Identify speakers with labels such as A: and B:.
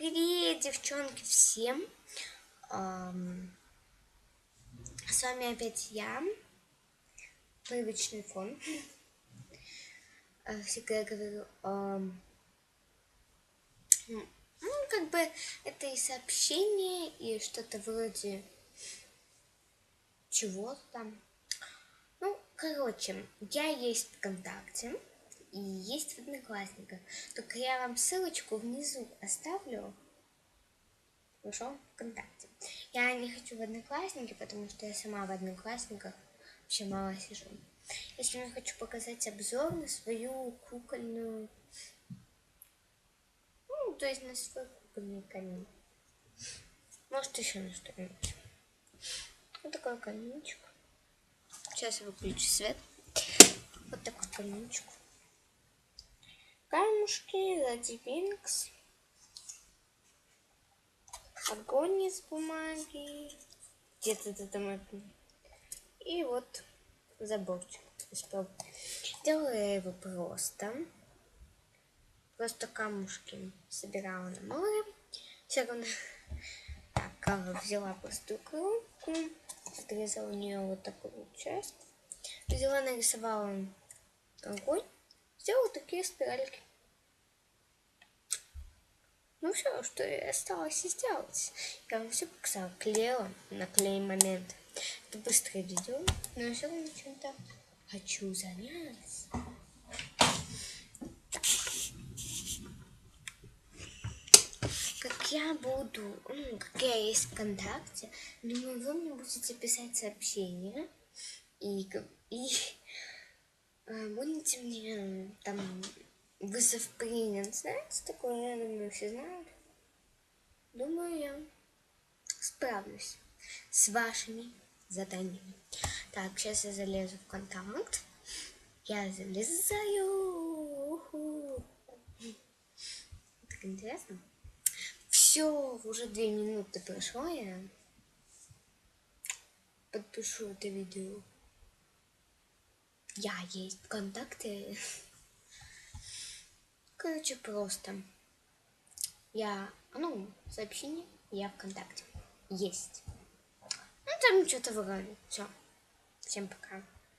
A: Привет, девчонки, всем! С вами опять я, привычный фон. Всегда говорю, как бы это и сообщение, и что-то вроде чего-то там. Ну, короче, я есть в ВКонтакте и есть в Одноклассниках. Только я вам ссылочку внизу оставлю. Хорошо? ВКонтакте. Я не хочу в Одноклассники, потому что я сама в Одноклассниках вообще мало сижу. Если я хочу показать обзор на свою кукольную, то есть на свой кукольный камин. Может, еще на что-нибудь. Вот такой каминчик. Сейчас я выключу свет. Вот такой каминчик. Камушки, Лади Винкс. Огонь из бумаги. Где-то там. И вот заборчик. Делаю я его просто камушки собирала на море. Все равно так, взяла простую коробку, отрезала у нее вот такую часть, взяла, нарисовала огонь, сделала такие спиральки. Ну все, что и осталось сделать. Я вам все показала, клеила на клей момент. Это быстрое видео, но я все равно чем-то хочу заняться. Как я буду, как я есть в ВКонтакте, думаю, вы мне будете писать сообщения и будете мне там вызов принят. Знаете, такое, я думаю, все знают. Думаю, я справлюсь с вашими заданиями. Так, сейчас я залезу в контакт. Я залезаю. Так интересно. Все, уже 2 минуты прошло, я подпишу это видео. Я есть в ВКонтакте. Короче, просто. Сообщение, я ВКонтакте. Есть. Там что-то вроде. Все. Всем пока.